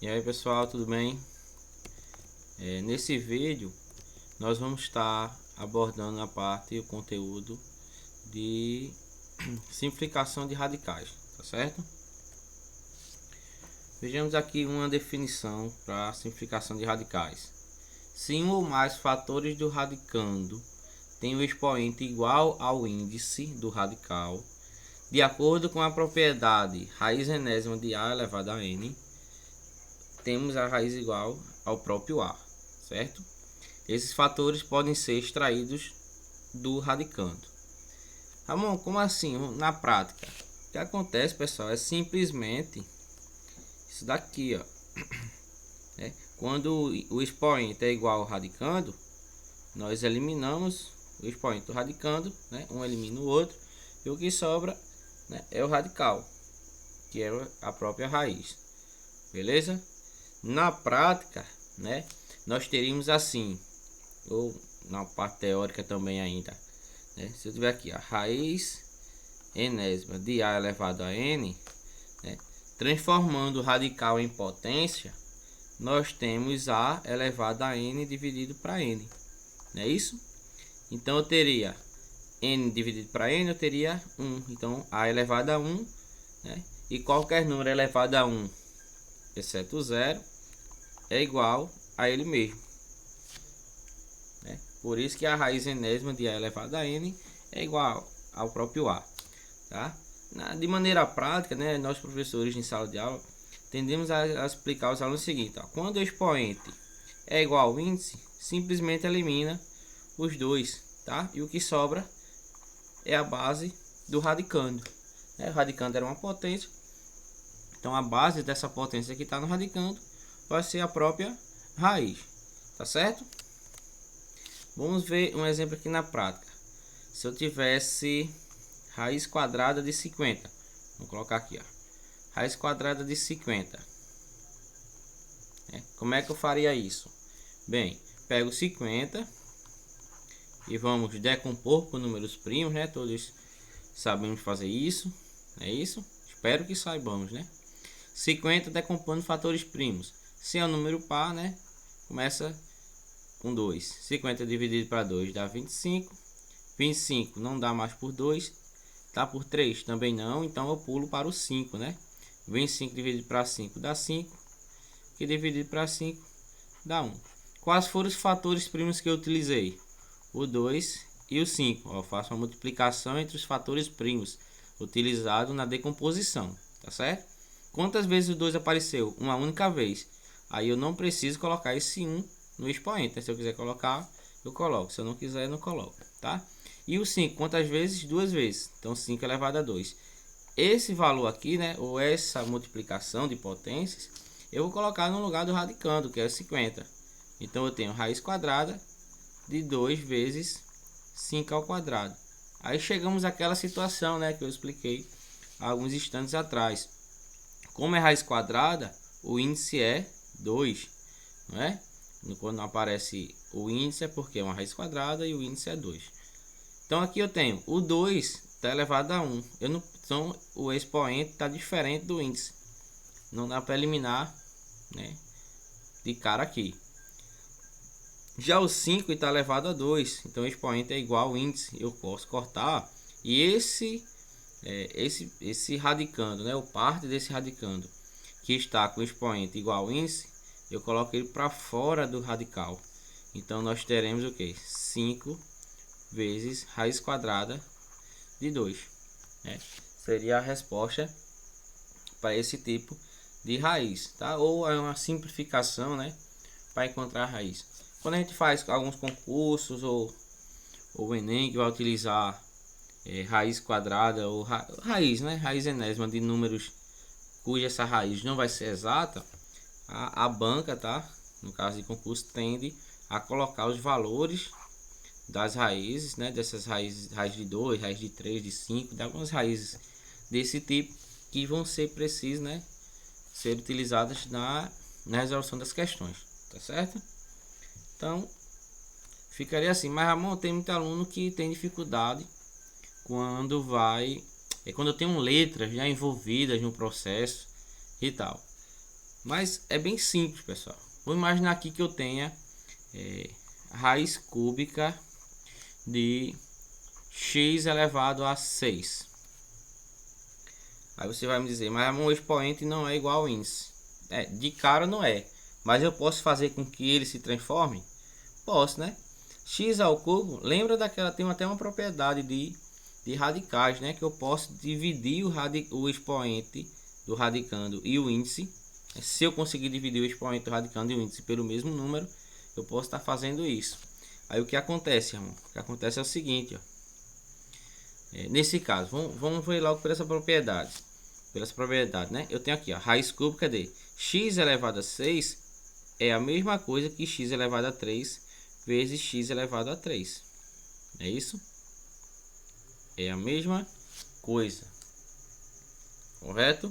E aí pessoal, tudo bem? Nesse vídeo nós vamos estar abordando a parte e o conteúdo de simplificação de radicais, tá certo? Vejamos aqui uma definição para simplificação de radicais. Se um ou mais fatores do radicando tem o expoente igual ao índice do radical, de acordo com a propriedade raiz enésima de a elevado a n, temos a raiz igual ao próprio a, certo? Esses fatores podem ser extraídos do radicando. Ramon, como assim? Na prática, o que acontece, pessoal, é simplesmente isso daqui, ó. Quando o expoente é igual ao radicando, nós eliminamos o expoente do radicando, né? Um elimina o outro, e o que sobra, né, é o radical, que é a própria raiz. Beleza? Na prática, né, nós teríamos assim, ou na parte teórica também ainda, né, se eu tiver aqui a raiz enésima de a elevado a n, né, transformando o radical em potência, nós temos a elevado a n dividido para n, não é isso? Então eu teria n dividido para n, eu teria 1, então a elevado a 1, né, e qualquer número elevado a 1, exceto 0, é igual a ele mesmo, né? Por isso que a raiz enésima de a elevado a n é igual ao próprio a, tá? De maneira prática, né, nós professores em sala de aula tendemos a explicar aos alunos o seguinte, ó: quando o expoente é igual ao índice, simplesmente elimina os dois, tá? E o que sobra é a base do radicando, né? O radicando era uma potência, então a base dessa potência que está no radicando vai ser a própria raiz, tá certo? Vamos ver um exemplo aqui na prática. Se eu tivesse raiz quadrada de 50, vamos colocar aqui, ó, raiz quadrada de 50, como é que eu faria isso? Bem, pego 50 e vamos decompor por números primos, né? Todos sabemos fazer isso, é isso? Espero que saibamos, né? 50 decompondo fatores primos. Se é um número par, né, começa com 2. 50 dividido para 2 dá 25. 25 não dá mais por 2. Dá por 3 também não, então eu pulo para o 5, né? 25 dividido para 5 dá 5. Que dividido para 5 dá 1. Quais foram os fatores primos que eu utilizei? O 2 e o 5. Ó, eu faço uma multiplicação entre os fatores primos utilizados na decomposição, tá certo? Quantas vezes o 2 apareceu? Uma única vez. Aí eu não preciso colocar esse 1 no expoente, né? Se eu quiser colocar, eu coloco. Se eu não quiser, eu não coloco, tá? E o 5, quantas vezes? Duas vezes. Então 5 elevado a 2. Esse valor aqui, né, ou essa multiplicação de potências, eu vou colocar no lugar do radicando, que é 50. Então eu tenho raiz quadrada de 2 vezes 5 ao quadrado. Aí chegamos àquela situação, né, que eu expliquei há alguns instantes atrás. Como é raiz quadrada, o índice é 2, não é? Quando não aparece o índice é porque é uma raiz quadrada e o índice é 2. Então aqui eu tenho o 2 está elevado a 1. Então o expoente está diferente do índice. Não dá para eliminar, né, de cara aqui. Já o 5 está elevado a 2. Então o expoente é igual ao índice. Eu posso cortar. E esse radicando, né, ou parte desse radicando que está com o expoente igual ao índice, eu coloco ele para fora do radical. Então nós teremos o que? 5 vezes raiz quadrada de 2, né? Seria a resposta para esse tipo de raiz, tá? Ou é uma simplificação, né, para encontrar a raiz. Quando a gente faz alguns concursos ou o Enem que vai utilizar raiz quadrada ou raiz, né, raiz enésima de números cuja essa raiz não vai ser exata, a banca, tá, no caso de concurso, tende a colocar os valores das raízes, né, dessas raízes, raiz de 2, raiz de 3, de 5, de algumas raízes desse tipo que vão ser precisas, né, ser utilizadas na resolução das questões, tá certo? Então ficaria assim. Mas Ramon, tem muito aluno que tem dificuldade quando quando eu tenho letras já envolvidas no processo e tal. Mas é bem simples, pessoal. Vou imaginar aqui que eu tenha raiz cúbica de x elevado a 6. Aí você vai me dizer, mas um expoente não é igual ao índice. De cara não é. Mas eu posso fazer com que ele se transforme? Posso, né? X ao cubo, lembra daquela, tem até uma propriedade de radicais, né? Que eu posso dividir o expoente do radicando e o índice. Se eu conseguir dividir o expoente do radicando e o índice pelo mesmo número, eu posso estar fazendo isso. Aí o que acontece, irmão? O que acontece é o seguinte, ó. Nesse caso, vamos ver logo por essa propriedade. Pelas propriedades, né? Eu tenho aqui, ó, raiz cúbica de x elevado a 6 é a mesma coisa que x elevado a 3 vezes x elevado a 3. É isso? É a mesma coisa. Correto?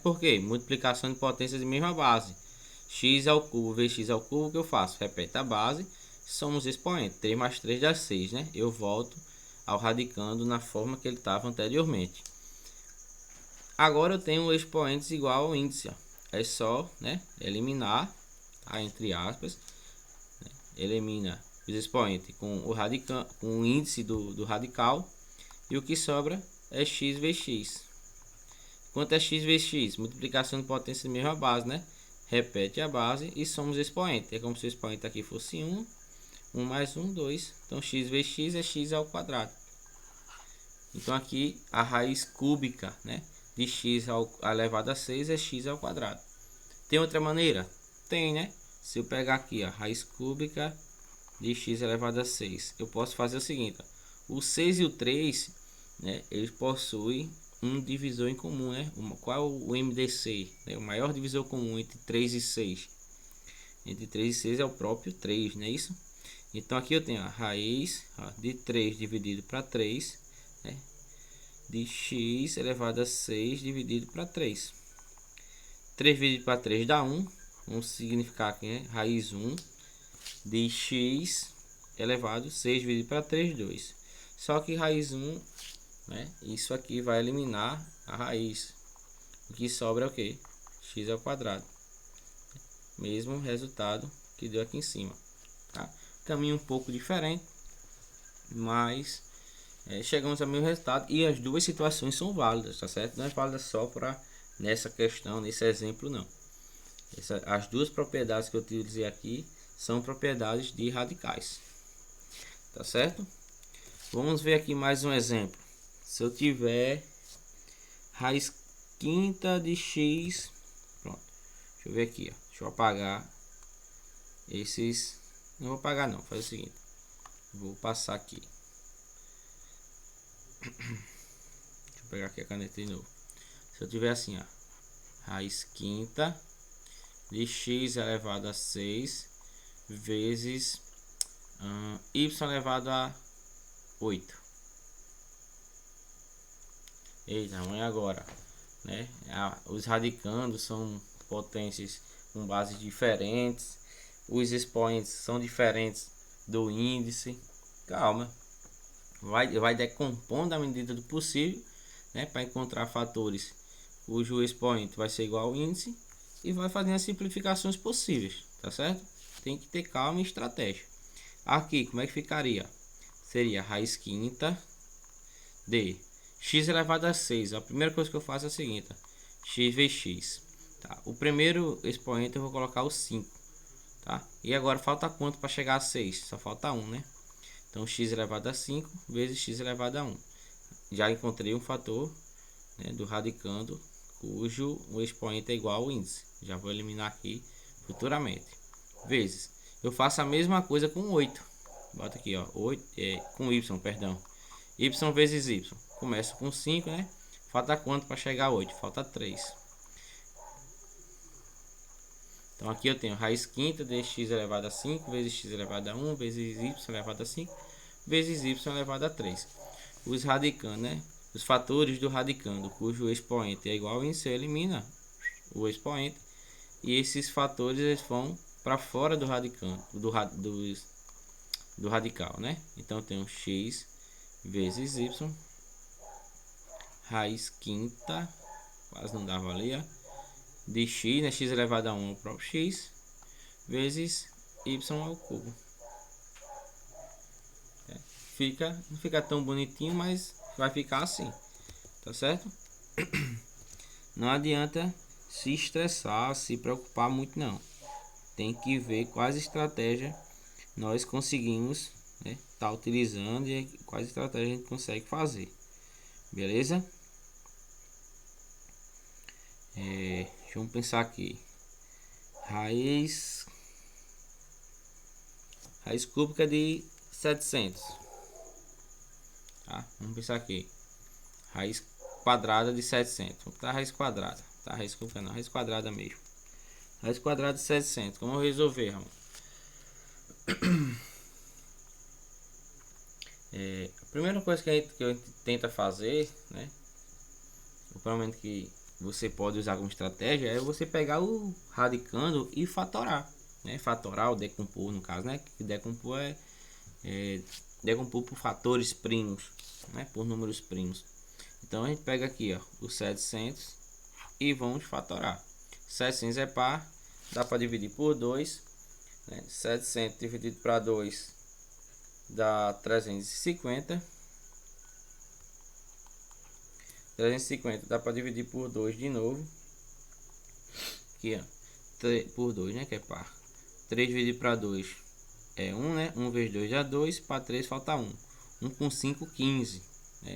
Por quê? Multiplicação de potências de mesma base. X ao cubo vezes x ao cubo, o que eu faço? Repete a base, somos expoentes. 3 mais 3 dá 6, né? Eu volto ao radicando na forma que ele estava anteriormente. Agora eu tenho expoentes igual ao índice. Ó. É só, né, eliminar, tá, entre aspas, né, elimina os expoentes com o índice do radical, e o que sobra é x vezes x. Quanto é x vezes x? Multiplicação de potência de mesma base, né? Repete a base e somos expoente. É como se o expoente aqui fosse 1. 1 mais 1, 2. Então x vezes x é x ao quadrado. Então aqui a raiz cúbica, né, de x elevado a 6 é x ao quadrado. Tem outra maneira? Tem, né? Se eu pegar aqui a raiz cúbica de x elevado a 6, eu posso fazer o seguinte. Ó. O 6 e o 3, né, eles possuem um divisor em comum, né? Qual é o MDC? Né? O maior divisor comum entre 3 e 6. Entre 3 e 6 é o próprio 3, não é isso? Então aqui eu tenho a raiz, ó, de 3 dividido para 3, né, de x elevado a 6 dividido para 3. 3 dividido para 3 dá 1. Vamos significar aqui, né, raiz 1 de x elevado a 6 dividido para 3, 2. Só que raiz 1, né, isso aqui vai eliminar a raiz. O que sobra é o que? X ao quadrado. Mesmo resultado que deu aqui em cima. Tá? Caminho um pouco diferente, mas chegamos ao mesmo resultado, e as duas situações são válidas, tá certo? Não é válida só para nessa questão, nesse exemplo, não. As duas propriedades que eu utilizei aqui são propriedades de radicais, tá certo? Vamos ver aqui mais um exemplo. Se eu tiver raiz quinta de x, pronto. Deixa eu ver aqui, ó. Deixa eu apagar esses. Não vou apagar não, faz o seguinte. Vou passar aqui. Deixa eu pegar aqui a caneta de novo. Se eu tiver assim, ó, raiz quinta de x elevado a 6 vezes y elevado a 8. Eita, e agora, né? Os radicandos são potências com bases diferentes, os expoentes são diferentes do índice. Calma, vai decompondo à medida do possível, né, para encontrar fatores cujo expoente vai ser igual ao índice, e vai fazendo as simplificações possíveis, tá certo? Tem que ter calma e estratégia. Aqui, como é que ficaria? Seria raiz quinta de x elevado a 6. A primeira coisa que eu faço é a seguinte: x vezes x. Tá? O primeiro expoente eu vou colocar o 5. Tá? E agora falta quanto para chegar a 6? Só falta 1, né? Então x elevado a 5 vezes x elevado a 1. Já encontrei um fator, né, do radicando cujo o expoente é igual ao índice. Já vou eliminar aqui futuramente. Vezes. Eu faço a mesma coisa com 8. Bota aqui, ó, 8, com y, perdão. Y vezes y. Começa com 5, né? Falta quanto para chegar a 8? Falta 3. Então aqui eu tenho raiz quinta de x elevado a 5 vezes x elevado a 1 vezes y elevado a 5 vezes y elevado a 3. Os radicandos, né? Os fatores do radicando cujo expoente é igual ao índice, elimina o expoente, e esses fatores eles vão para fora do radicando, do radical, né? Então eu tenho x vezes y, raiz quinta, quase não dava ali, ó, de x, né? X elevado a 1 ao próprio x, vezes y ao cubo. Não fica tão bonitinho, mas vai ficar assim, tá certo? Não adianta se estressar, se preocupar muito não. Tem que ver quais estratégias nós conseguimos, né, tá utilizando e quais estratégias a gente consegue fazer. Beleza? Vamos pensar aqui. Raiz cúbica de 700. Tá? Vamos pensar aqui. Raiz quadrada de 700. Vamos botar raiz quadrada. Tá? Raiz cúbica não, raiz quadrada mesmo. Raiz quadrada de 700. Como eu resolver, Ramon? A primeira coisa que a gente tenta fazer, né? Provavelmente que você pode usar como estratégia é você pegar o radicando e fatorar, né? Fatorar ou decompor, no caso, né? Que decompor decompor por fatores primos, né? Por números primos. Então a gente pega aqui, ó, o 700 e vamos fatorar. 700 é par, dá para dividir por 2, né? 700 dividido para 2 dá 350. 350 dá para dividir por 2 de novo. Aqui, ó, por 2, né, que é par. 3 dividido para 2 é 1, né? 1 vezes 2 dá 2, para 3 falta 1. 1 com 5, 15.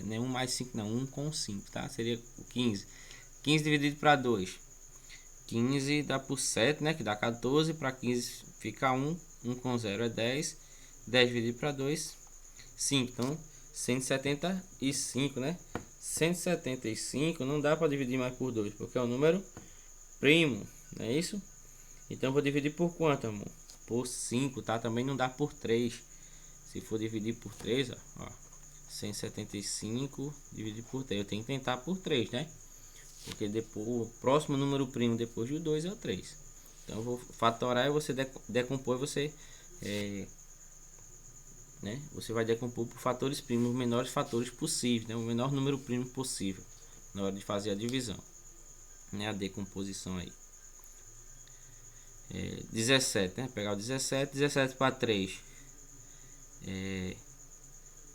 Não é 1 mais 5 não, 1 com 5, tá? Seria 15. 15 dividido para 2. 15 dá por 7, né? Que dá 14, para 15 fica 1. 1 com 0 é 10. 10 dividido para 2, 5. Então, 175, né? 175 não dá para dividir mais por 2, porque é um número primo, não é isso? Então vou dividir por quanto, amor? Por 5, tá? Também não dá por 3. Se for dividir por 3, ó, 175 dividido por 3. Eu tenho que tentar por 3, né? Porque depois, o próximo número primo depois do 2 é o 3. Então eu vou fatorar e você decompor, você né? Você vai decompor por fatores primos, os menores fatores possíveis, né? O menor número primo possível na hora de fazer a divisão, né? A decomposição aí. 17, né? Pegar o 17 para 3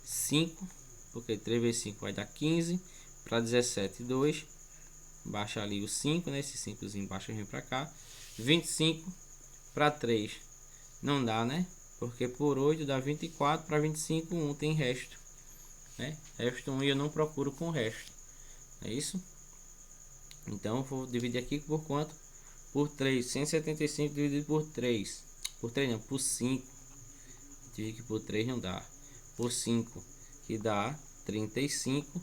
5, porque 3 vezes 5 vai dar 15. Para 17, 2, baixa ali o 5, né? Esse 5zinho baixa e vem para cá. 25 para 3 não dá, né? Porque por 8 dá 24, para 25, 1 tem resto, né? Resto 1 e eu não procuro com resto, é isso? Então vou dividir aqui por quanto? Por 3, 175 dividido por 3. Por 3 não, por 5. Dividir por 3 não dá. Por 5, que dá 35.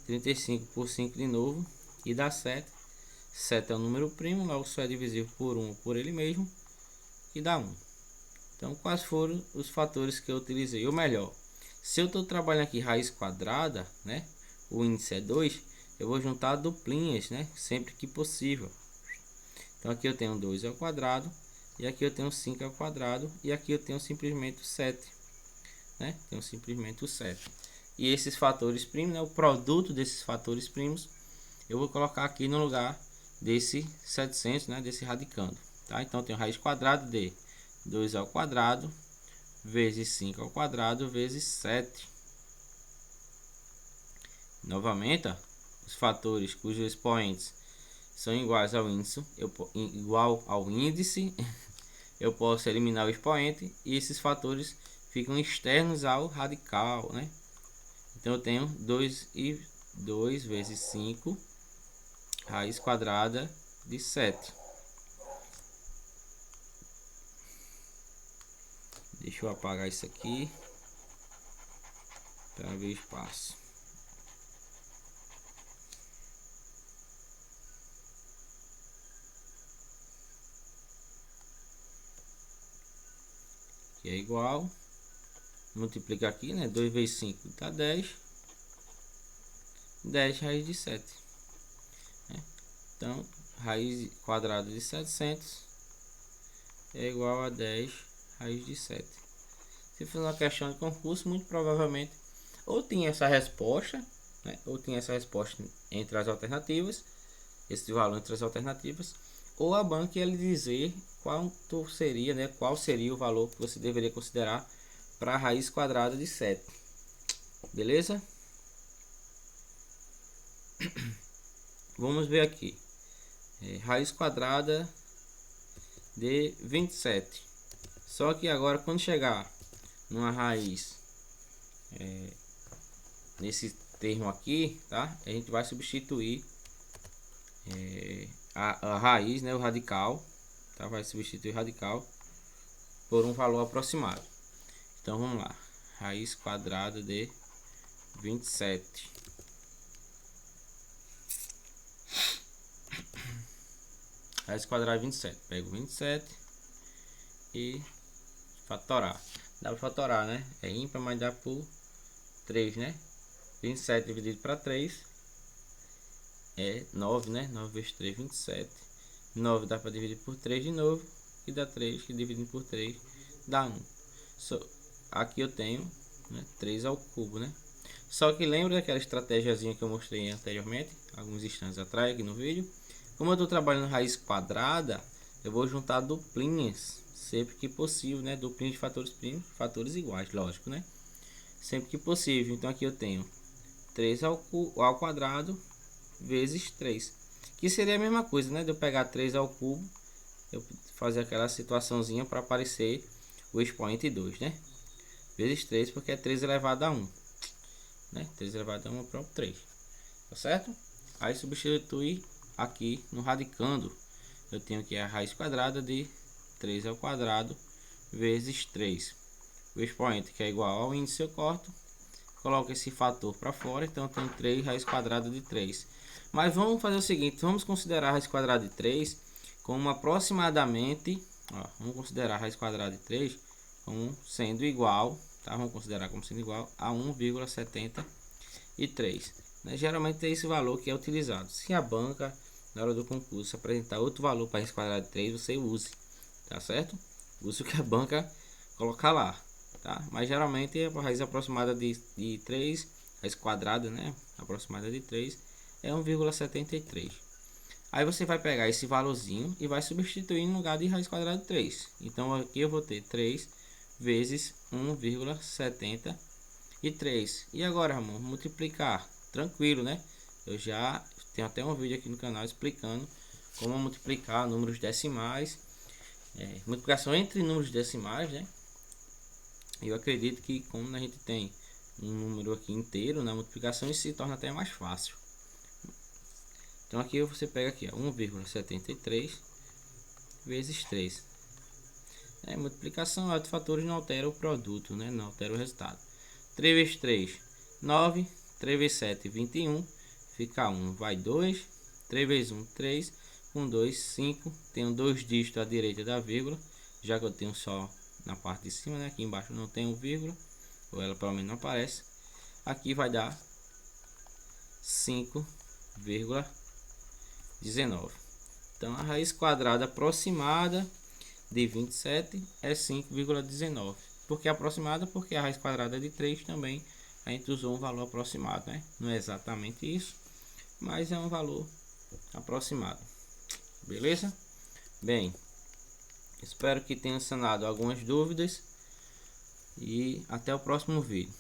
35 por 5 de novo, e dá 7. 7 é o número primo, logo só é divisível por 1 por ele mesmo, e dá 1. Então, quais foram os fatores que eu utilizei? Ou melhor, se eu estou trabalhando aqui raiz quadrada, né? O índice é 2, eu vou juntar duplinhas, né? Sempre que possível. Então, aqui eu tenho 2 ao quadrado, e aqui eu tenho 5 ao quadrado, e aqui eu tenho simplesmente o 7, né? Tenho simplesmente o 7. E esses fatores primos, né? O produto desses fatores primos, eu vou colocar aqui no lugar desse 700, né? Desse radicando, tá? Então, eu tenho raiz quadrada de 2 ao quadrado vezes 5 ao quadrado vezes 7. Novamente, ó, os fatores cujos expoentes são iguais ao índice, eu posso eliminar o expoente e esses fatores ficam externos ao radical, né? Então eu tenho 2 vezes 5 raiz quadrada de 7. Deixa eu apagar isso aqui para ver espaço. Que é igual, multiplica aqui, né? 2 vezes 5 dá 10. 10 raiz de 7. Então, raiz quadrada de 700 é igual a 10 raiz de 7. Se for uma questão de concurso, muito provavelmente ou tinha essa resposta, né? Ou tinha essa resposta entre as alternativas, esse valor entre as alternativas, ou a banca ia lhe dizer quanto seria, né, qual seria o valor que você deveria considerar para a raiz quadrada de 7. Beleza? Vamos ver aqui. Raiz quadrada de 27. Só que agora, quando chegar numa raiz nesse termo aqui, tá? A gente vai substituir a raiz, né, o radical, tá? Vai substituir o radical por um valor aproximado. Então vamos lá. Raiz quadrada de 27. Raiz quadrada de 27. Pego 27 e fatorar. Dá para fatorar, né? É ímpar, mas dá por 3, né? 27 dividido para 3 é 9, né? 9 vezes 3, 27. 9 dá para dividir por 3 de novo. E dá 3, que dividindo por 3 dá 1. Aqui eu tenho, né, 3 ao cubo, né? Só que lembra daquela estratégiazinha que eu mostrei anteriormente, alguns instantes atrás aqui no vídeo? Como eu estou trabalhando raiz quadrada, eu vou juntar duplinhas sempre que possível, né? Duplinhas de fatores primos, fatores iguais, lógico, né? Sempre que possível. Então aqui eu tenho 3 ao quadrado vezes 3, que seria a mesma coisa, né? De eu pegar 3 ao cubo, eu fazer aquela situaçãozinha para aparecer o expoente 2, né? Vezes 3, porque é 3 elevado a 1, né? 3 elevado a 1 é o próprio 3, tá certo? Aí substituir aqui no radicando, eu tenho aqui a raiz quadrada de 3 ao quadrado vezes 3. O expoente, que é igual ao índice, eu corto, coloco esse fator para fora, então eu tenho 3 raiz quadrada de 3. Mas vamos fazer o seguinte, vamos considerar a raiz quadrada de 3 como aproximadamente, ó, vamos considerar a raiz quadrada de 3 como sendo igual, tá? Vamos considerar como sendo igual a 1,73, né? Geralmente é esse valor que é utilizado. Se a banca, na hora do concurso, apresentar outro valor para raiz quadrada de 3, você use, tá certo? Use o que a banca colocar lá, tá? Mas geralmente a raiz aproximada de 3, raiz quadrada, né? Aproximada de 3 é 1,73. Aí você vai pegar esse valorzinho e vai substituir no lugar de raiz quadrada de 3. Então aqui eu vou ter 3 vezes 1,73. E agora, Ramon, multiplicar. Tranquilo, né? Eu já tenho até um vídeo aqui no canal explicando como multiplicar números decimais. Multiplicação entre números decimais, né? Eu acredito que como a gente tem um número aqui inteiro na multiplicação, isso se torna até mais fácil. Então aqui você pega aqui 1,73 vezes 3. Multiplicação de fatores não altera o produto, né? Não altera o resultado. 3 vezes 3, 9. 3 vezes 7, 21. Fica 1, vai 2. 3 vezes 1, 3. Com 2, 5. Tenho dois dígitos à direita da vírgula, já que eu tenho só na parte de cima, né? Aqui embaixo não tem vírgula, ou ela pelo menos não aparece. Aqui vai dar 5,19. Então a raiz quadrada aproximada de 27 é 5,19. Por que aproximada? Porque a raiz quadrada de 3 também a gente usou um valor aproximado, né? Não é exatamente isso, mas é um valor aproximado. Beleza? Bem, espero que tenha sanado algumas dúvidas e até o próximo vídeo.